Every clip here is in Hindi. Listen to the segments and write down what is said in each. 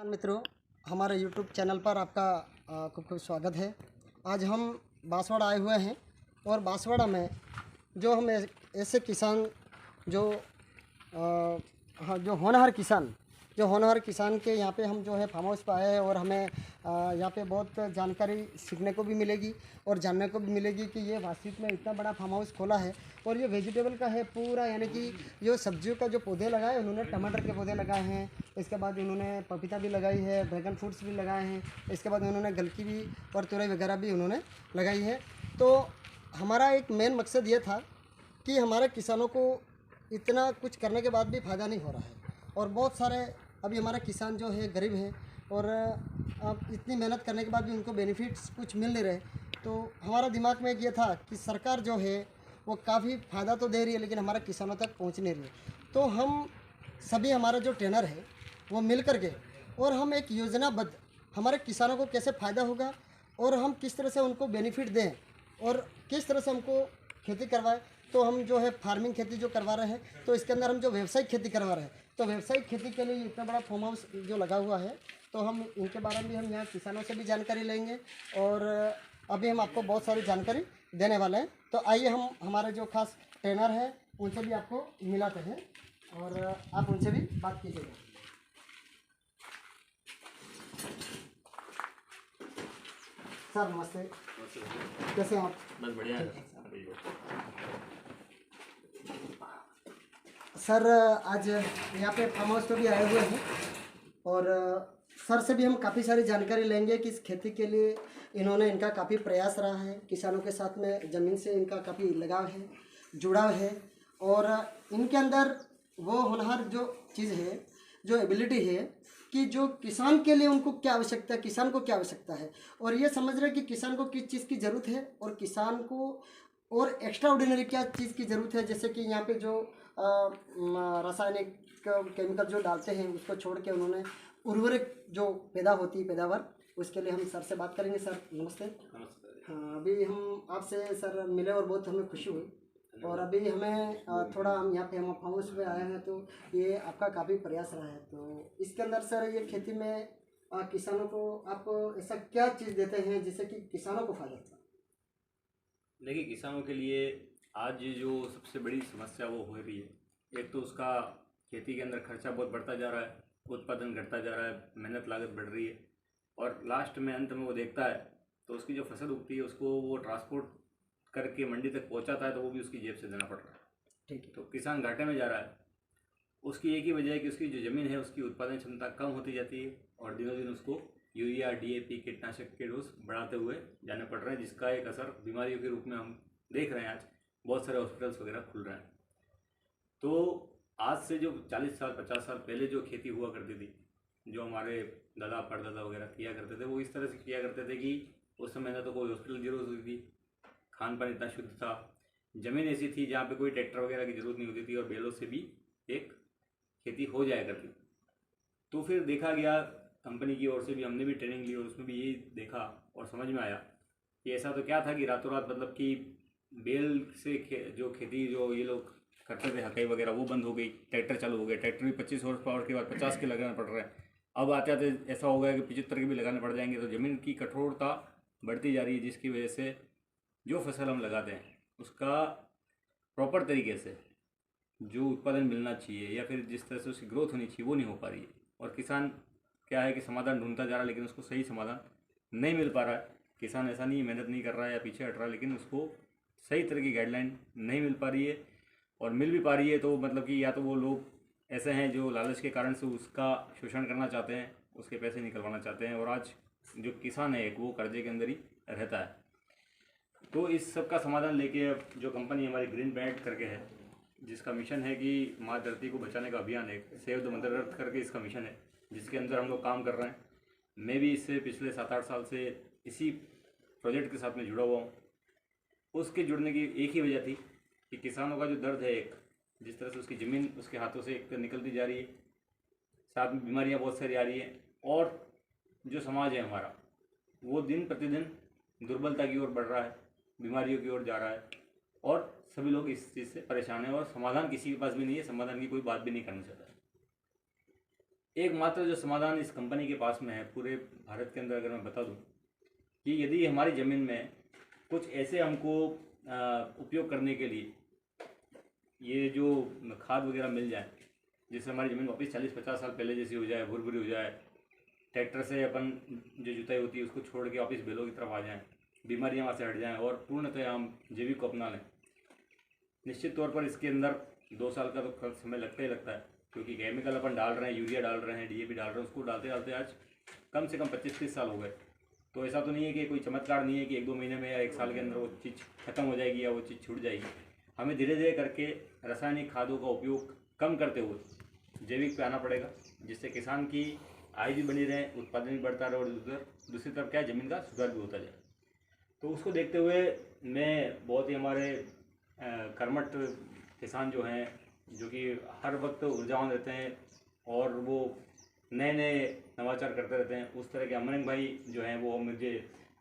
मित्रों, हमारे YouTube चैनल पर आपका खूब खूब स्वागत है। आज हम बांसवाड़ा आए हुए हैं और बांसवाड़ा में जो हम ऐसे किसान जो जो होनहार किसान के यहाँ पे हम जो है फार्म हाउस पर आए हैं और हमें यहाँ पे बहुत जानकारी सीखने को भी मिलेगी और जानने को भी मिलेगी कि ये वास्तविक में इतना बड़ा फार्म हाउस खोला है और ये वेजिटेबल का है पूरा, यानी कि जो सब्जियों का जो पौधे लगाए उन्होंने टमाटर के पौधे लगाए हैं, इसके बाद उन्होंने पपीता भी लगाई है, ड्रैगन फ्रूट्स भी लगाए हैं, इसके बाद उन्होंने गलकी भी और तुरई वगैरह भी उन्होंने लगाई है। तो हमारा एक मेन मकसद ये था कि हमारे किसानों को इतना कुछ करने के बाद भी फ़ायदा नहीं हो रहा है और बहुत सारे अभी हमारे किसान जो है गरीब हैं और अब इतनी मेहनत करने के बाद भी उनको बेनिफिट्स कुछ मिल नहीं रहे। तो हमारा दिमाग में एक ये था कि सरकार जो है वो काफ़ी फ़ायदा तो दे रही है लेकिन हमारे किसानों तक पहुंच नहीं रही है। तो हम सभी हमारे जो ट्रेनर है वो मिल कर के और हम एक योजनाबद्ध हमारे किसानों को कैसे फ़ायदा होगा और हम किस तरह से उनको बेनिफिट दें और किस तरह से हमको खेती करवाएं। तो हम जो है फार्मिंग खेती जो करवा रहे हैं, तो इसके अंदर हम जो व्यावसायिक खेती करवा रहे हैं, तो व्यावसायिक खेती के लिए इतना बड़ा फार्म हाउस जो लगा हुआ है, तो हम इनके बारे में भी हम यहाँ किसानों से भी जानकारी लेंगे और अभी हम आपको बहुत सारी जानकारी देने वाले हैं। तो आइए हम हमारे जो खास ट्रेनर हैं उनसे भी आपको मिलाते हैं और आप उनसे भी बात कीजिएगा। सर नमस्ते, कैसे हैं आप? बस बढ़िया है सर। आज यहाँ पे फार्म हाउस पे भी आए हुए हैं और सर से भी हम काफ़ी सारी जानकारी लेंगे कि इस खेती के लिए इनका काफ़ी प्रयास रहा है, किसानों के साथ में ज़मीन से इनका काफ़ी लगाव है, जुड़ाव है और इनके अंदर वो होनहार जो चीज़ है, जो एबिलिटी है कि जो किसान के लिए उनको क्या आवश्यकता है, किसान को क्या आवश्यकता है और ये समझ रहे हैं कि किसान को किस चीज़ की ज़रूरत है और किसान को और एक्स्ट्रा ऑर्डिनरी क्या चीज़ की ज़रूरत है। जैसे कि यहाँ पे जो रासायनिक केमिकल जो डालते हैं उसको छोड़ के उन्होंने उर्वरक जो पैदा होती है पैदावार, उसके लिए हम सर से बात करेंगे। सर नमस्ते। हाँ, अभी हम आपसे सर मिले और बहुत हमें खुशी हुई और अभी हमें थोड़ा हम यहाँ पे हम फार्म हाउस में आए हैं तो ये आपका काफ़ी प्रयास रहा है। तो इसके अंदर सर ये खेती में किसानों को आप ऐसा क्या चीज़ देते हैं जिससे कि किसानों को फायदा होता है? देखिए, किसानों के लिए आज जो सबसे बड़ी समस्या वो हो रही है, एक तो उसका खेती के अंदर खर्चा बहुत बढ़ता जा रहा है, उत्पादन घटता जा रहा है, मेहनत लागत बढ़ रही है और लास्ट में अंत में वो देखता है तो उसकी जो फसल उगती है उसको वो ट्रांसपोर्ट करके मंडी तक पहुंचाता है तो वो भी उसकी जेब से देना पड़ रहा है। ठीक है। तो किसान घाटे में जा रहा है। उसकी एक ही वजह है कि उसकी जो ज़मीन है उसकी उत्पादन क्षमता कम होती जाती है और दिनों दिन उसको यूरिया डीएपी कीटनाशक के डोज बढ़ाते हुए जाने पड़ रहे हैं, जिसका एक असर बीमारियों के रूप में हम देख रहे हैं। आज बहुत सारे हॉस्पिटल्स वगैरह खुल रहे हैं। तो आज से जो 40 साल 50 साल पहले जो खेती हुआ करती थी, जो हमारे दादा परदादा वगैरह किया करते थे, वो इस तरह से किया करते थे कि उस समय ना तो कोई हॉस्पिटल की जरूरत होती थी, खान पान इतना शुद्ध था, ज़मीन ऐसी थी जहाँ पे कोई ट्रैक्टर वगैरह की ज़रूरत नहीं होती थी और बैलों से भी एक खेती हो जाया करती। तो फिर देखा गया, कंपनी की ओर से भी हमने भी ट्रेनिंग ली और उसमें भी यही देखा और समझ में आया कि ऐसा तो क्या था कि रातों रात मतलब कि बैल से जो खेती जो ये लोग करते थे हकाई वगैरह वो बंद हो गई, ट्रैक्टर चालू हो गए। ट्रैक्टर भी 25 हॉर्स पावर के बाद 50 के लगाना पड़ रहा है। अब आते आते ऐसा हो गया कि 75 के भी लगाने पड़ जाएंगे। तो ज़मीन की कठोरता बढ़ती जा रही है, जिसकी वजह से जो फसल हम लगाते हैं उसका प्रॉपर तरीके से जो उत्पादन मिलना चाहिए या फिर जिस तरह से उसकी ग्रोथ होनी चाहिए वो नहीं हो पा रही है। और किसान क्या है कि समाधान ढूंढता जा रहा है लेकिन उसको सही समाधान नहीं मिल पा रहा है। किसान ऐसा नहीं मेहनत नहीं कर रहा है या पीछे हट रहा है, लेकिन उसको सही तरह की गाइडलाइन नहीं मिल पा रही है और मिल भी पा रही है तो मतलब कि या तो वो लोग ऐसे हैं जो लालच के कारण से उसका शोषण करना चाहते हैं, उसके पैसे निकलवाना चाहते हैं और आज जो किसान है वो कर्जे के अंदर ही रहता है। तो इस सब का समाधान लेके अब जो कंपनी हमारी ग्रीन बैंड करके है, जिसका मिशन है कि माँ धरती को बचाने का अभियान है, सेव द मदर अर्थ करके इसका मिशन है, जिसके अंदर हम लोग काम कर रहे हैं। मैं भी इससे पिछले 7-8 साल से इसी प्रोजेक्ट के साथ में जुड़ा हुआ हूँ। उसके जुड़ने की एक ही वजह थी कि किसानों का जो दर्द है, एक जिस तरह से उसकी ज़मीन उसके हाथों से एक निकलती जा रही है, साथ में बीमारियाँ बहुत सारी आ रही हैं और जो समाज है हमारा वो दिन प्रतिदिन दुर्बलता की ओर बढ़ रहा है, बीमारियों की ओर जा रहा है और सभी लोग इस चीज़ से परेशान हैं और समाधान किसी के पास भी नहीं है, समाधान की कोई बात भी नहीं करना चाहता है। एकमात्र जो समाधान इस कंपनी के पास में है पूरे भारत के अंदर, अगर मैं बता दूं कि यदि हमारी ज़मीन में कुछ ऐसे हमको उपयोग करने के लिए ये जो खाद वगैरह मिल जाए, जिससे हमारी ज़मीन वापस 40-50 साल पहले जैसी हो जाए, भुरभुरी हो जाए, ट्रैक्टर से अपन जो जुताई होती है उसको छोड़ के वापस बेलों की तरफ आ जाएं, बीमारियां वहाँ से हट जाएं और पूर्णतः हम जैविक को अपना लें। निश्चित तौर पर इसके अंदर 2 साल का तो समय लगता ही लगता है, क्योंकि केमिकल अपन डाल रहे हैं, यूरिया डाल रहे हैं, डीएपी डाल रहे हैं, उसको डालते डालते आज कम से कम 25-30 साल हो गए। तो ऐसा तो नहीं है कि कोई चमत्कार नहीं है कि 1-2 महीने में या 1 साल के अंदर वो चीज़ खत्म हो जाएगी या वो चीज़ छूट जाएगी। हमें धीरे धीरे करके रासायनिक खादों का उपयोग कम करते हुए जैविक पे आना पड़ेगा, जिससे किसान की आय भी बनी रहे, उत्पादन भी बढ़ता रहे और दूसरी तरफ क्या है, ज़मीन का सुधार भी होता जाए। तो उसको देखते हुए मैं बहुत ही हमारे कर्मठ किसान जो हैं, जो कि हर वक्त ऊर्जावान रहते हैं और वो नए नए नवाचार करते रहते हैं, उस तरह के अमरंग भाई जो हैं वो मुझे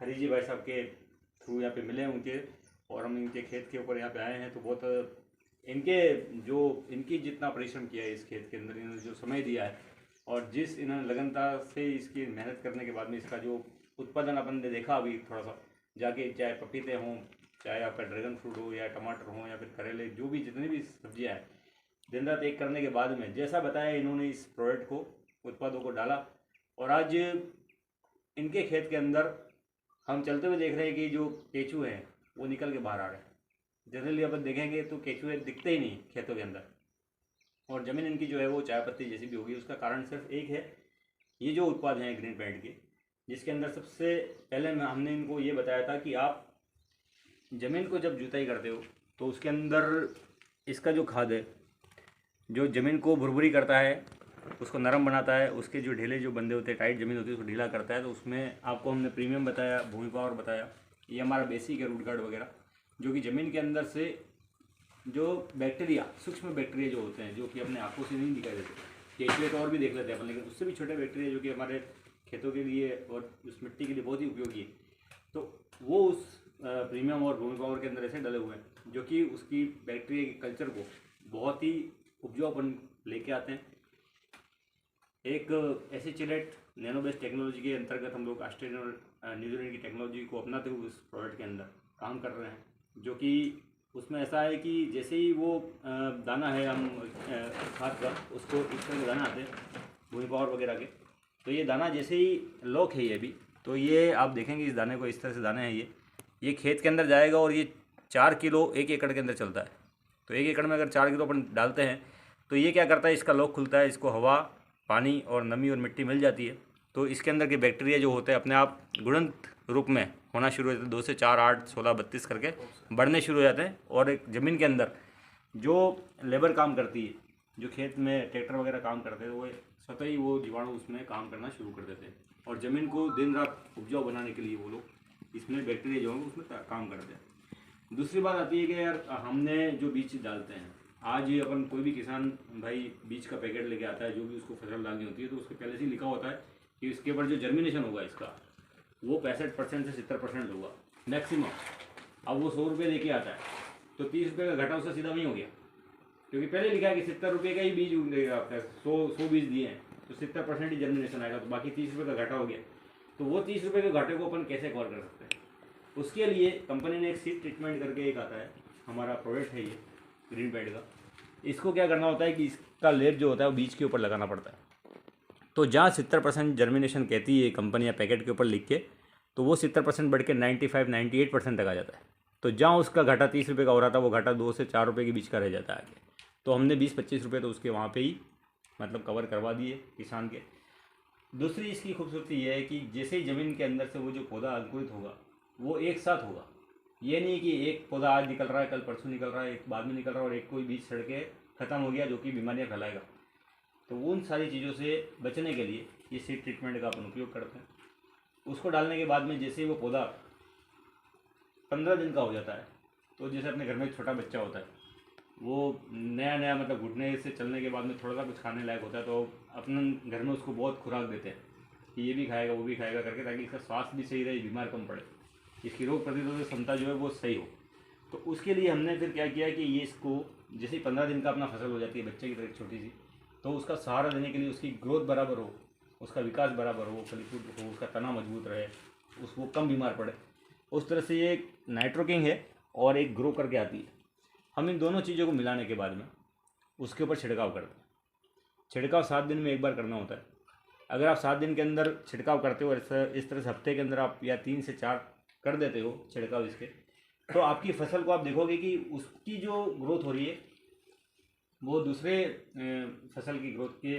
हरी जी भाई साहब के थ्रू यहाँ पे मिले उनके, और हम इनके खेत के ऊपर यहाँ पे आए हैं। तो बहुत इनकी जितना परिश्रम किया है इस खेत के अंदर, इन्होंने जो समय दिया है और जिस इन्होंने लगनता से इसकी मेहनत करने के बाद में इसका जो उत्पादन अपन ने देखा अभी थोड़ा सा जाके, चाहे पपीते हों, चाहे आपका ड्रैगन फ्रूट हो या टमाटर हो या फिर करेले, जो भी जितनी भी सब्जियाँ हैं, दिन रात एक करने के बाद में जैसा बताया इन्होंने इस प्रोडक्ट को, उत्पादों को डाला, और आज इनके खेत के अंदर हम चलते हुए देख रहे हैं कि जो केचू हैं वो निकल के बाहर आ रहे हैं। जनरली अपन देखेंगे तो केचुए दिखते ही नहीं खेतों के अंदर, और ज़मीन इनकी जो है वो चाय पत्ती जैसी भी होगी। उसका कारण सिर्फ एक है, ये जो उत्पाद हैं ग्रीन पैड के, जिसके अंदर सबसे पहले हमने इनको ये बताया था कि आप ज़मीन को जब जुताई करते हो तो उसके अंदर इसका जो खाद है, जो ज़मीन को भुरभुरी करता है, उसको नरम बनाता है, उसके जो ढीले जो बंदे होते हैं, टाइट ज़मीन होती है उसको ढीला करता है। तो उसमें आपको हमने प्रीमियम बताया, भूमि पावर बताया, ये हमारा बेसिक है, रूट गार्ड वगैरह, जो कि ज़मीन के अंदर से जो बैक्टीरिया, सूक्ष्म बैक्टीरिया जो होते हैं, जो कि अपने आंखों से नहीं दिखाई देते, केचुए तो और भी देख लेते हैं अपन, लेकिन उससे भी छोटे बैक्टीरिया जो कि हमारे खेतों के लिए और उस मिट्टी के लिए बहुत ही उपयोगी है, तो वो उस प्रीमियम और भूमि पावर के अंदर ऐसे डले हुए हैं जो कि उसकी बैक्टीरिया के कल्चर को बहुत ही उपजाऊपन लेके आते हैं। एक ऐसी चिलेट नैनो बेस टेक्नोलॉजी के अंतर्गत हम लोग ऑस्ट्रेलियन और न्यूजीलैंड की टेक्नोलॉजी को अपनाते हुए उस प्रोडक्ट के अंदर काम कर रहे हैं, जो कि उसमें ऐसा है कि जैसे ही वो दाना है हम खाद का, उसको इस तरह के दाना आते हैं भूमि पावर वगैरह के, तो ये दाना जैसे ही लॉक है ये भी, तो ये आप देखेंगे इस दाने को, इस तरह से दाना है ये खेत के अंदर जाएगा और ये 4 किलो 1 एकड़ के अंदर चलता है। तो 1 एकड़ में अगर 4 किलो अपन डालते हैं तो ये क्या करता है, इसका लॉक खुलता है, इसको हवा, पानी और नमी और मिट्टी मिल जाती है, तो इसके अंदर के बैक्टीरिया जो होते हैं अपने आप गुणंत रूप में होना शुरू हो जाते हैं, 2 से 4, 8, 16, 32 करके बढ़ने शुरू हो जाते हैं। और एक ज़मीन के अंदर जो लेबर काम करती है, जो खेत में ट्रैक्टर वगैरह काम करते हैं, वो स्वतः ही वो जीवाणु उसमें काम करना शुरू कर देते हैं, और ज़मीन को दिन रात उपजाऊ बनाने के लिए वो लोग इसमें बैक्टीरिया जो है उसमें काम करते हैं। दूसरी बात आती है कि यार हमने जो बीज डालते हैं, आज ये अपन कोई भी किसान भाई बीज का पैकेट लेके आता है, जो भी उसको फसल डालनी होती है, तो उसके पहले से ही लिखा होता है कि इसके ऊपर जो जर्मिनेशन होगा इसका वो 65% से 70% होगा मैक्सिमम। अब वो 100 रुपये लेके आता है तो 30 रुपये का घाटा उसका सीधा वहीं हो गया, क्योंकि पहले लिखा है कि 70 रुपये का ही बीज उगेगा, आपका 100 बीज दिए हैं तो 70% ही जर्मिनेशन आएगा, तो बाकी 30 रुपये का घाटा हो गया। तो वो 30 रुपये के घाटे को अपन कैसे कवर कर सकते हैं, उसके लिए कंपनी ने एक सीड ट्रीटमेंट करके एक आता है, हमारा प्रोडक्ट है ये ग्रीन पैड का। इसको क्या करना होता है कि इसका लेप जो होता है वो बीज के ऊपर लगाना पड़ता है। तो जहाँ 70% जर्मिनेशन कहती है कंपनी या पैकेट के ऊपर लिख के, तो वो 70% बढ़ के 95-98% तक आ जाता है। तो जहाँ उसका घाटा 30 रुपये का हो रहा था, वो घाटा 2 से 4 रुपये के बीच का रह जाता है आगे। तो हमने 20-25 रुपये तो उसके वहाँ पे ही मतलब कवर करवा दिए किसान के। दूसरी इसकी खूबसूरती ये है कि जैसे ही ज़मीन के अंदर से वो जो पौधा अंकुरित होगा वो एक साथ होगा, ये नहीं कि एक पौधा आज निकल रहा है, कल परसों निकल रहा है, एक बाद में निकल रहा है और एक कोई बीज सड़ के ख़त्म हो गया जो कि बीमारियाँ फैलाएगा। तो उन सारी चीज़ों से बचने के लिए ये सीड ट्रीटमेंट का अपन उपयोग करते हैं। उसको डालने के बाद में जैसे ही वो पौधा 15 दिन का हो जाता है, तो जैसे अपने घर में एक छोटा बच्चा होता है, वो नया मतलब घुटने से चलने के बाद में थोड़ा सा कुछ खाने लायक होता है, तो अपने घर में उसको बहुत खुराक देते हैं कि ये भी खाएगा वो भी खाएगा करके, ताकि इसका स्वास्थ्य भी सही रहे, बीमार कम पड़े, इसकी रोग प्रतिरोधक क्षमता जो है वो सही हो। तो उसके लिए हमने फिर क्या किया कि ये इसको जैसे ही 15 दिन का अपना फसल हो जाती है बच्चे की तरह छोटी सी, तो उसका सहारा देने के लिए उसकी ग्रोथ बराबर हो, उसका विकास बराबर हो, फली फूल हो, उसका तना मजबूत रहे, उसको कम बीमार पड़े, उस तरह से ये एक नाइट्रोकिंग है और एक ग्रो करके आती है। हम इन दोनों चीज़ों को मिलाने के बाद में उसके ऊपर छिड़काव करते हैं। छिड़काव 7 दिन में एक बार करना होता है। अगर आप 7 दिन के अंदर छिड़काव करते हो, इस तरह से हफ्ते के अंदर आप या 3 से 4 कर देते हो छिड़काव इसके, तो आपकी फसल को आप देखोगे कि उसकी जो ग्रोथ हो रही है वो दूसरे फसल की ग्रोथ के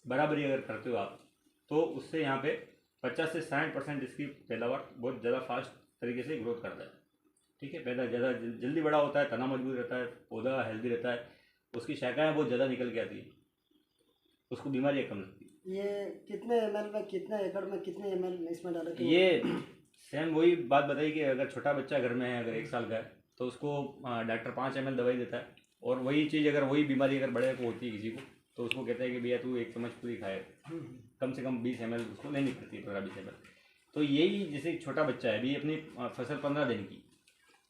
बराबरी अगर करते हो आप, तो उससे यहाँ पे 50 से 60% इसकी पैदावार बहुत ज़्यादा फास्ट तरीके से ग्रोथ करता है। ठीक है, पैदा ज़्यादा जल्दी बड़ा होता है, तना मजबूत रहता है, पौधा हेल्दी रहता है, उसकी शाखाएँ बहुत ज़्यादा निकल के आती है, उसको बीमारियाँ कम लगती है। ये कितने ml में, कितने एकड़ में कितने ml इसमें डाले थे? ये सेम वही बात बताई कि अगर छोटा बच्चा घर में है, अगर 1 साल का है, तो उसको डॉक्टर 5 ml दवाई देता है। और वही चीज़ अगर वही बीमारी अगर बड़े को होती है किसी को, तो उसको कहता है कि भैया तू 1 चम्मच पूरी खाए, कम से कम 20 ml उसको लेनी पड़ती है, 15-20 ml। तो यही जैसे एक छोटा बच्चा है, अभी अपनी फसल 15 दिन की,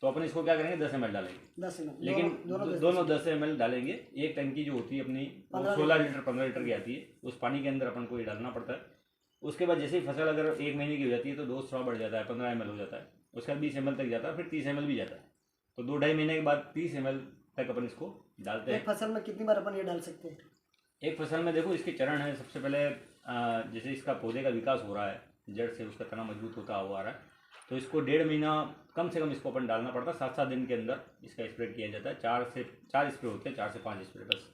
तो अपन इसको क्या करेंगे, 10 ml डालेंगे, 10 ml, लेकिन दोनों 10 ml डालेंगे। एक टंकी जो होती है अपनी 16 लीटर 15 लीटर की आती है, उस पानी के अंदर अपन को ये डालना पड़ता है। उसके बाद जैसे ही फसल अगर 1 महीने की हो जाती है तो डोज थोड़ा बढ़ जाता है, 15 ml हो जाता है, उसके बाद 20 ml तक जाता है, फिर 30 ml भी जाता है। तो 2-2.5 महीने के बाद 30 ml तक अपन इसको डालते हैं। एक फसल में कितनी बार अपन ये डाल सकते हैं? एक फसल में देखो इसके चरण है। सबसे पहले जैसे इसका पौधे का विकास हो रहा है, जड़ से उसका तना मजबूत होता हुआ आ रहा है, तो इसको 1.5 महीना कम से कम इसको अपन डालना पड़ता है। 7-7 दिन के अंदर इसका स्प्रे किया जाता है। 4 स्प्रे होते हैं, 4 से 5 स्प्रे बस।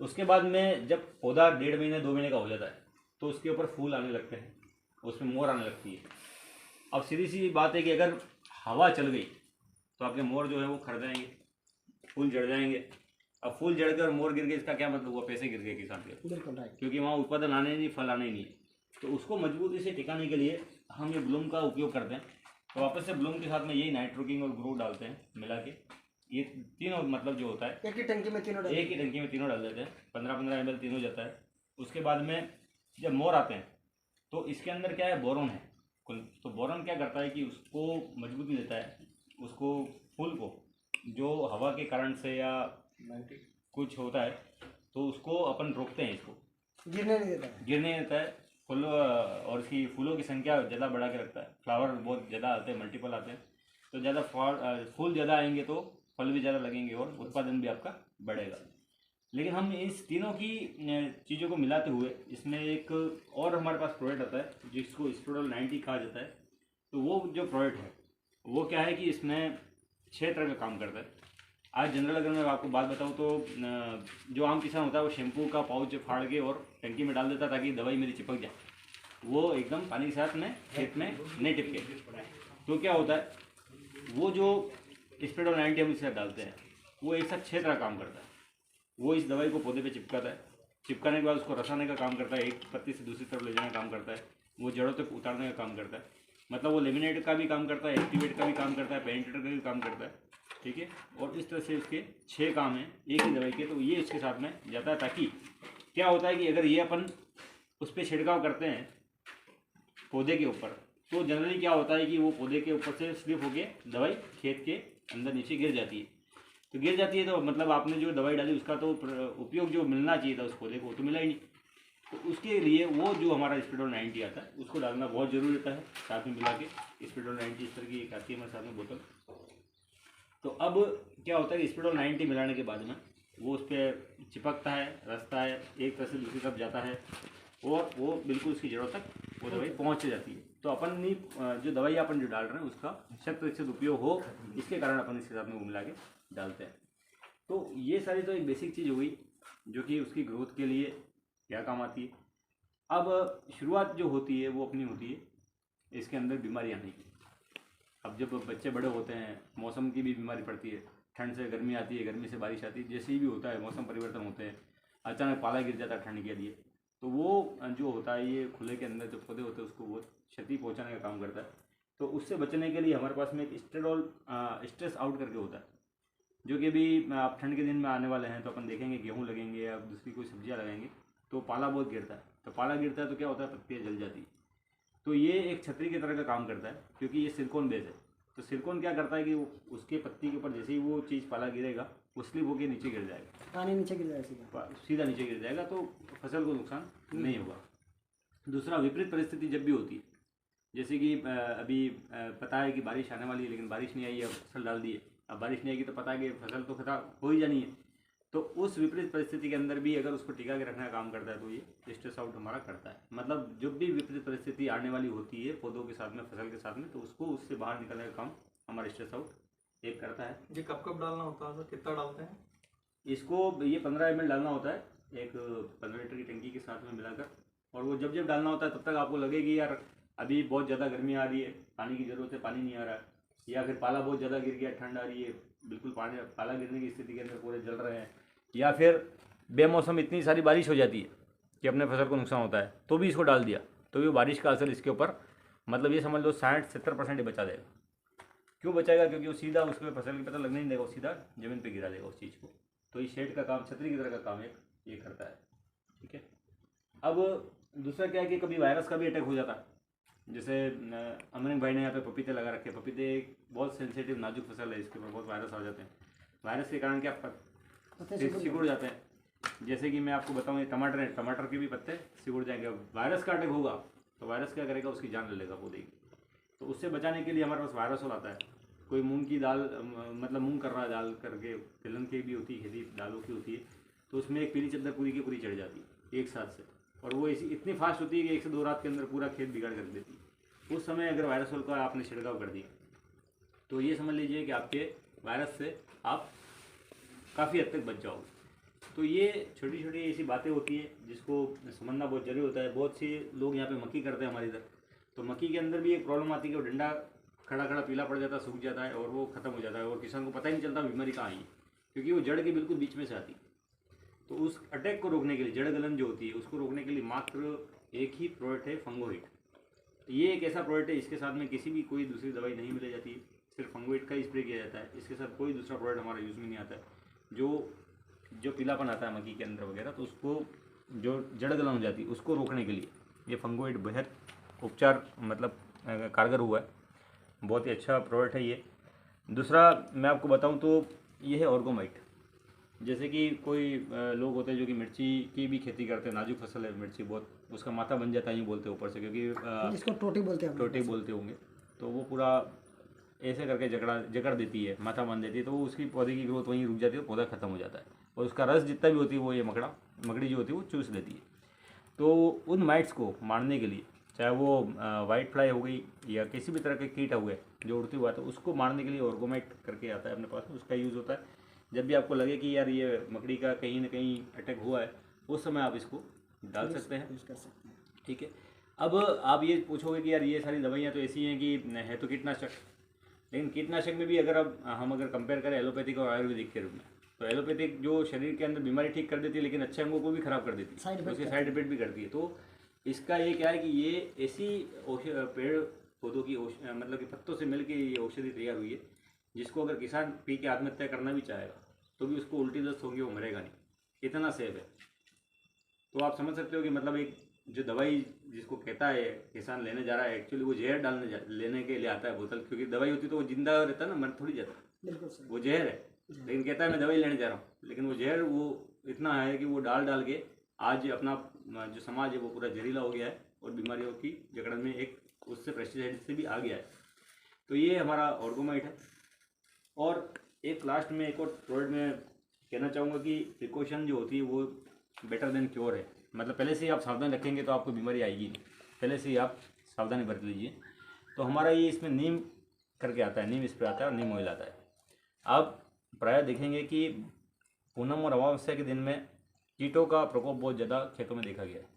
उसके बाद में जब पौधा 1.5 महीने 2 महीने का हो जाता है, तो उसके ऊपर फूल आने लगते हैं, उसमें मोर आने लगती है। अब सीधी सी बात है कि अगर हवा चल गई तो आपके मोर जो है वो खर जाएंगे, फूल जड़ जाएंगे। अब फूल जड़ कर मोर गिर गए, इसका क्या मतलब हुआ, पैसे गिर गए किसान के, बिल्कुल राइट। क्योंकि वहाँ उत्पादन आने नहीं, फल आने नहीं है। तो उसको मजबूती से टिकाने के लिए हम ये ब्लूम का उपयोग करते हैं। तो वापस से ब्लूम के साथ में यही नाइट्रोकिंग और ग्रो डालते हैं मिला के। ये तीनों मतलब जो होता है एक ही टंकी में तीनों डाल, एक ही टंकी में तीनों डाल देते हैं। 15-15 ml तीनों जाता है। उसके बाद में जब मोर आते हैं तो इसके अंदर क्या है, बोरॉन है कुल। तो बोरॉन क्या करता है कि उसको मजबूती देता है, उसको फूल को जो हवा के कारण से या कुछ होता है तो उसको अपन रोकते हैं, इसको गिरने नहीं देता है। गिरने देता है। फूल और इसकी फूलों की संख्या ज़्यादा बढ़ा के रखता है। फ्लावर बहुत ज़्यादा आते हैं, मल्टीपल आते हैं, तो ज़्यादा फूल ज़्यादा आएंगे तो फल भी ज़्यादा लगेंगे और उत्पादन भी आपका बढ़ेगा। लेकिन हम इस तीनों की चीज़ों को मिलाते हुए इसमें एक और हमारे पास प्रोडक्ट आता है जिसको स्प्रेडोल 90 कहा जाता है। तो वो जो प्रोडक्ट है वो क्या है कि इसमें 6 तरह का काम करता है। आज जनरल अगर मैं आपको बात बताऊं तो जो आम किसान होता है वो शैम्पू का पाउच फाड़ के और टंकी में डाल देता ताकि दवाई मेरी चिपक जाए, वो एकदम पानी के साथ में खेत में नहीं टिपके। तो क्या होता है, वो जो स्प्रेडोल 90 हम इसके साथ डालते हैं वो एक साथ 6 तरह काम करता है। वो इस दवाई को पौधे पे चिपकाता है, चिपकाने के बाद उसको रसाने का काम करता है, एक पत्ती से दूसरी तरफ ले जाने का काम करता है, वो जड़ों तक उतारने का काम करता है। मतलब वो लेमिनेट का भी काम करता है, एक्टिवेट का भी काम करता है, पेनिट्रेटर का भी काम करता है। ठीक है, और इस तरह से उसके 6 काम हैं एक ही दवाई के। तो ये उसके साथ में जाता है, ताकि क्या होता है कि अगर ये अपन उस पर छिड़काव करते हैं पौधे के ऊपर, तो जनरली क्या होता है कि वो पौधे के ऊपर से स्लिप होके दवाई खेत के अंदर नीचे गिर जाती है। तो गिर जाती है तो मतलब आपने जो दवाई डाली उसका तो उपयोग जो मिलना चाहिए था उस पौधे को तो मिला ही नहीं। तो उसके लिए वो जो हमारा स्प्रेडोल 90 आता है उसको डालना बहुत जरूरी रहता है, साथ में मिला के। स्प्रेडोल 90 इस तरह की एक आती है हमारे साथ में बोतल। तो अब क्या होता है कि स्प्रेडोल 90 मिलाने के बाद में वो उस पर चिपकता है, रसता है, एक तरफ से दूसरी तरफ जाता है और वो बिल्कुल उसकी जड़ों तक वो दवाई पहुँच जाती है। तो अपन जो दवाई अपन जो डाल रहे हैं उसका 100% उपयोग हो, इसके कारण अपन इसके साथ में वो मिला के डालते हैं। तो ये सारी तो एक बेसिक चीज़ हो गई जो कि उसकी ग्रोथ के लिए क्या काम आती है। अब शुरुआत जो होती है वो अपनी होती है इसके अंदर बीमारी आने की। अब जब बच्चे बड़े होते हैं मौसम की भी बीमारी पड़ती है, ठंड से गर्मी आती है, गर्मी से बारिश आती है, जैसे ही भी होता है मौसम परिवर्तन होते हैं, अचानक पाला गिर जाता है ठंड के लिए, तो वो जो होता है ये खुले के अंदर जो पौधे होते हैं उसको बहुत क्षति पहुँचाने का काम करता है। तो उससे बचने के लिए हमारे पास में एक स्ट्रेस आउट करके होता है, जो कि अभी आप ठंड के दिन में आने वाले हैं तो अपन देखेंगे गेहूँ लगेंगे या दूसरी कोई सब्जियाँ लगाएंगे तो पाला बहुत गिरता है। तो पाला गिरता है तो क्या होता है, पत्तियाँ जल जाती है। तो ये एक छतरी की तरह का काम करता है क्योंकि ये सिलिकॉन बेस है। तो सिलिकॉन क्या करता है कि उसके पत्ती के ऊपर जैसे ही वो चीज़ पाला गिरेगा वो स्लिप होकर नीचे गिर जाएगा, पानी नीचे गिर जाएगा सीधा। सीधा नीचे गिर जाएगा, तो फसल को नुकसान नहीं होगा। दूसरा, विपरीत परिस्थिति जब भी होती है, जैसे कि अभी पता है कि बारिश आने वाली है लेकिन बारिश नहीं आई है, अब फसल डाल दी है, अब बारिश नहीं आएगी तो पता है कि फसल तो खत्म हो ही जानी है। तो उस विपरीत परिस्थिति के अंदर भी अगर उसको टिका के रखने का काम करता है तो ये स्ट्रेस आउट हमारा करता है। मतलब जब भी विपरीत परिस्थिति आने वाली होती है पौधों के साथ में, फसल के साथ में, तो उसको उससे बाहर निकलने का काम हमारा स्ट्रेस आउट एक करता है। ये कब कब डालना होता है सर, कितना डालते हैं? इसको ये 15 ml डालना होता है एक 15 लीटर की टंकी के साथ में मिलाकर, और वो जब जब डालना होता है तब तक आपको लगेगी यार अभी बहुत ज़्यादा गर्मी आ रही है, पानी की ज़रूरत है, पानी नहीं आ रहा है, या फिर पाला बहुत ज़्यादा गिर गया, ठंड आ रही है, बिल्कुल पाला गिरने की स्थिति के अंदर पूरे जल रहे हैं, या फिर बेमौसम इतनी सारी बारिश हो जाती है कि अपने फसल को नुकसान होता है, तो भी इसको डाल दिया तो ये बारिश का असर इसके ऊपर, मतलब ये समझ लो 60-70% ही बचा देगा। क्यों बचाएगा? क्योंकि वो सीधा उसके फसल की पता लगने नहीं देगा, वो सीधा ज़मीन पे गिरा देगा उस चीज़ को। तो ये शेड का काम, छतरी की तरह का काम एक ये करता है। ठीक है। अब दूसरा क्या है कि कभी वायरस का भी अटैक हो जाता है। जैसे अमरिन भाई ने यहाँ पे पपीते लगा रखे, पपीते एक बहुत सेंसिटिव नाजुक फसल है, इसके ऊपर बहुत वायरस आ जाते हैं। वायरस के कारण क्या सिकुड़ जाते हैं। जैसे कि मैं आपको बताऊँ, ये टमाटर है, टमाटर के भी पत्ते सिकुड़ जाएंगे। वायरस का अटैक होगा तो वायरस क्या करेगा, उसकी जान ले लेगा पौधे की। तो उससे बचाने के लिए हमारे पास वायरसोल आता है। कोई मूंग की दाल, मतलब मूंग कर रहा है दाल करके, तिलहन की भी होती है खेती, दालों की होती है, तो उसमें एक पीली चद्दर पूरी की पूरी चढ़ जाती है एक साथ से, और वो इतनी फास्ट होती है कि 1 से 2 रात के अंदर पूरा खेत बिगाड़ कर देती है। उस समय अगर वायरसोल का आपने छिड़काव कर दिया तो ये समझ लीजिए कि आपके वायरस से आप काफ़ी हद तक बच जाओगे। तो ये छोटी छोटी ऐसी बातें होती है जिसको समझना बहुत जरूरी होता है। बहुत से लोग यहाँ पे मक्की करते हैं हमारी इधर, तो मक्की के अंदर भी एक प्रॉब्लम आती है कि वो डंडा खड़ा खड़ा पीला पड़ जाता है, सूख जाता है और वो ख़त्म हो जाता है, और किसान को पता ही नहीं चलता बीमारी कहाँ आई है, क्योंकि वो जड़ के बिल्कुल बीच में से आती है। तो उस अटैक को रोकने के लिए, जड़ गलन जो होती है उसको रोकने के लिए मात्र एक ही प्रोडक्ट है, फंगोहिट। ये एक ऐसा प्रोडक्ट है, इसके साथ में किसी भी कोई दूसरी दवाई नहीं मिलाई जाती है, सिर्फ फंगोहिट का ही स्प्रे किया जाता है। इसके साथ कोई दूसरा प्रोडक्ट हमारा यूज़ में नहीं आता है। जो पीलापन आता है मक्की के अंदर वगैरह, तो उसको जो जड़ गलन हो जाती है उसको रोकने के लिए ये फंगोहिट बेहद उपचार, मतलब कारगर हुआ है। बहुत ही अच्छा प्रोडक्ट है ये। दूसरा मैं आपको बताऊं तो ये है ऑर्गोमाइट। जैसे कि कोई लोग होते हैं जो कि मिर्ची की भी खेती करते हैं, नाजुक फसल है मिर्ची बहुत, उसका माथा बन जाता है यूँ बोलते हैं ऊपर से, क्योंकि इसको टोटी बोलते हैं, टोटी बोलते होंगे, तो वो पूरा ऐसे करके जकड़ देती है, माथा बांध देती है, तो उसकी पौधे की ग्रोथ वहीं रुक जाती है, पौधा खत्म हो जाता है, और उसका रस जितना भी होती है वो ये मकड़ी जो होती है वो चूस लेती है। तो उन माइट्स को मारने के लिए, चाहे वो वाइट फ्लाई हो गई या किसी भी तरह के कीट हुए जो उड़ती हुआ, तो उसको मारने के लिए ऑर्गोमाइट करके आता है अपने पास, उसका यूज़ होता है। जब भी आपको लगे कि यार ये मकड़ी का कहीं ना कहीं अटैक हुआ है, उस समय आप इसको डाल सकते हैं, यूज़ कर सकते हैं। ठीक है। अब आप ये पूछोगे कि यार ये सारी दवाइयाँ तो ऐसी हैं कि है तो कीटनाशक, लेकिन कीटनाशक में भी अगर अब हम कंपेयर करें एलोपैथिक और आयुर्वेदिक के रूप में, तो एलोपैथिक जो शरीर के अंदर बीमारी ठीक कर देती है लेकिन अच्छे अंगों को भी खराब कर देती है, उसके साइड इफेक्ट भी करती है। तो इसका ये क्या है कि ये ऐसी पेड़ पौधों की मतलब कि पत्तों से मिलकर ये औषधि तैयार हुई है, जिसको अगर किसान पी के आत्महत्या करना भी चाहेगा तो भी उसको उल्टी दस्त होगी, वो मरेगा नहीं, इतना सेफ है। तो आप समझ सकते हो कि मतलब एक जो दवाई जिसको कहता है किसान लेने जा रहा है, एक्चुअली वो जहर लेने के लिए आता है बोतल, क्योंकि दवाई होती तो वो जिंदा रहता ना, मर थोड़ी जाता, बिल्कुल सही। वो जहर है, लेकिन कहता है मैं दवाई लेने जा रहा हूँ, लेकिन वो जहर वो इतना है कि वो डाल के आज अपना जो समाज है वो पूरा जहरीला हो गया है, और बीमारियों की जकड़ में एक उससे पेस्टिसाइड से भी आ गया है। तो ये हमारा ऑर्गोमाइट है। और एक लास्ट में एक और प्रोडक्ट में कहना चाहूँगा कि प्रिकॉशन जो होती है वो बेटर देन क्योर है। मतलब पहले से ही आप सावधान रखेंगे तो आपको बीमारी आएगी नहीं, पहले से ही आप सावधानी बरत लीजिए। तो हमारा ये इसमें नीम करके आता है, नीम स्प्रे आता है और नीम ऑयल आता है। आप प्रायः देखेंगे कि पूनम और अमावस्या के दिन में कीटों का प्रकोप बहुत ज़्यादा खेतों में देखा गया है।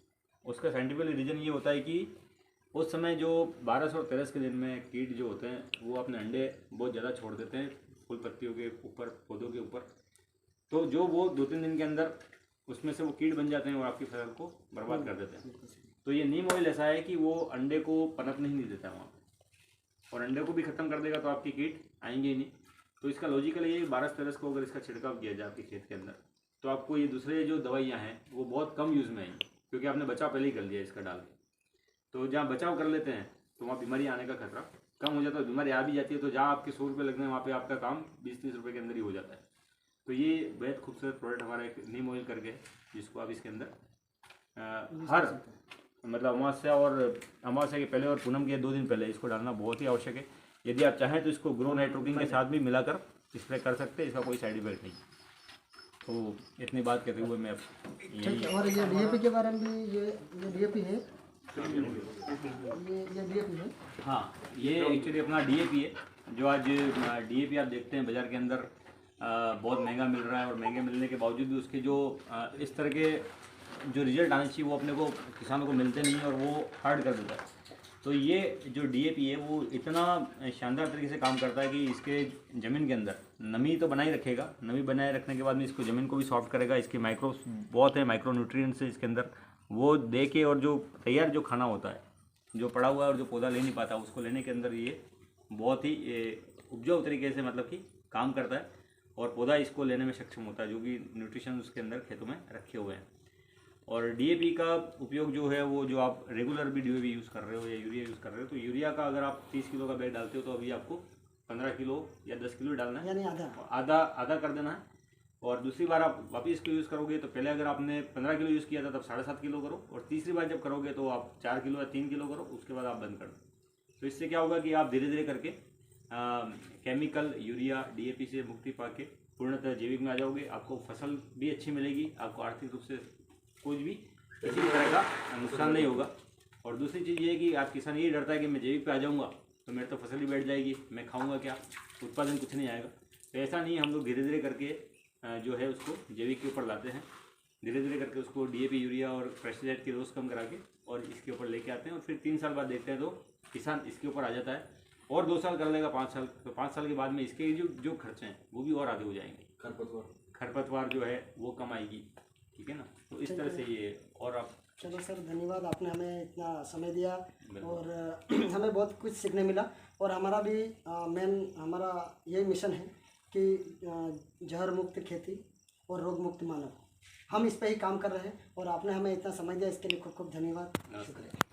उसका साइंटिफिक रीज़न ये होता है कि उस समय जो 12 और 13 के दिन में कीट जो होते हैं वो अपने अंडे बहुत ज़्यादा छोड़ देते हैं फूल पत्तियों के ऊपर, पौधों के ऊपर। तो जो वो 2-3 दिन के अंदर उसमें से वो कीट बन जाते हैं और आपकी फसल को बर्बाद कर देते हैं। तो ये नीम ऑयल ऐसा है कि वो अंडे को पनपने ही नहीं देता वहाँ, और अंडे को भी ख़त्म कर देगा, तो आपकी कीट आएंगे ही नहीं। तो इसका लॉजिकल ये 12-13 को अगर इसका छिड़काव किया जाए आपके खेत के अंदर, तो आपको ये दूसरे जो दवाइयाँ हैं वो बहुत कम यूज़ में आएंगी, क्योंकि आपने बचाव पहले ही कर लिया इसका डाल के। तो जहाँ बचाव कर लेते हैं तो वहाँ बीमारी आने का खतरा कम हो जाता है। बीमारी आ भी जाती है तो जहाँ आपके 100 रुपये लगने हैं वहाँ पे आपका काम 20-30 रुपये के अंदर ही हो जाता है। तो ये बेहद खूबसूरत प्रोडक्ट हमारा एक नीम ऑयल करके है, जिसको आप इसके अंदर हर मतलब अमावस्या के पहले और पूनम के 2 दिन पहले इसको डालना बहुत ही आवश्यक है। यदि आप चाहें तो इसको ग्रो नाइट्रोकिन के साथ भी मिलाकर स्प्रे कर सकते हैं, इसका कोई साइड इफेक्ट नहीं। तो इतनी बात करते हुए मैं ठीक है। और ये डीएपी के बारे में भी, ये डीएपी है, ये डीएपी है। हाँ, ये एक्चुअली अपना डीएपी है, जो आज डीएपी आप देखते हैं बाज़ार के अंदर बहुत महंगा मिल रहा है, और महंगे मिलने के बावजूद भी उसके जो इस तरह के जो रिजल्ट आने चाहिए वो अपने को किसानों को मिलते नहीं, और वो हार्ड कर देता है। तो ये जो डीएपी है वो इतना शानदार तरीके से काम करता है कि इसके ज़मीन के अंदर नमी तो बनाए रखेगा, नमी बनाए रखने के बाद में इसको ज़मीन को भी सॉफ्ट करेगा। इसके माइक्रो बहुत है, माइक्रो न्यूट्रिएंट्स है इसके अंदर, वो दे के, और जो तैयार जो खाना होता है, जो पड़ा हुआ है और जो पौधा ले नहीं पाता, उसको लेने के अंदर ये बहुत ही उपजाऊ तरीके से मतलब कि काम करता है, और पौधा इसको लेने में सक्षम होता है, जो कि न्यूट्रिशन उसके अंदर खेतों में रखे हुए हैं। और डीएपी का उपयोग जो है वो, जो आप रेगुलर भी डीएपी यूज़ कर रहे हो या यूरिया यूज़ कर रहे हो, तो यूरिया का अगर आप 30 किलो का बैग डालते हो तो अभी आपको 15 किलो या 10 किलो डालना है, यानी आधा कर देना है। और दूसरी बार आप वापस इसको यूज़ करोगे तो पहले अगर आपने 15 किलो यूज़ किया था तब 7.5 किलो करो, और तीसरी बार जब करोगे तो आप 4 किलो या 3 किलो करो, उसके बाद आप बंद कर दो। तो इससे क्या होगा कि आप धीरे धीरे करके केमिकल यूरिया डीएपी से मुक्ति पा के पूर्णतः जैविक में आ जाओगे। आपको फसल भी अच्छी मिलेगी, आपको आर्थिक रूप से कुछ भी किसी भी तरह का नुकसान नहीं होगा। और दूसरी चीज़ ये है कि आज किसान यही डरता है कि मैं जैविक पे आ जाऊँगा तो मेरे तो फसल ही बैठ जाएगी, मैं खाऊंगा क्या, उत्पादन कुछ नहीं आएगा। तो ऐसा नहीं, हम लोग धीरे धीरे करके जो है उसको जैविक के ऊपर लाते हैं, धीरे धीरे करके उसको डीएपी यूरिया और पेस्टिसाइड की डोज कम करा के और इसके ऊपर लेके आते हैं, और फिर 3 साल बाद देखते हैं तो किसान इसके ऊपर आ जाता है, और 2 साल कर लेगा, 5 साल, तो 5 साल के बाद में इसके जो खर्चे हैं वो भी और आगे हो जाएंगे। खरपतवार जो है वो कम आएगी, ठीक है ना। तो इस तरह से ये, और आप चलो सर, धन्यवाद, आपने हमें इतना समय दिया, और हमें बहुत कुछ सीखने मिला। और हमारा भी हमारा यही मिशन है कि जहर मुक्त खेती और रोग मुक्त मानव, हम इस पे ही काम कर रहे हैं, और आपने हमें इतना समय दिया, इसके लिए खूब खूब धन्यवाद, शुक्रिया।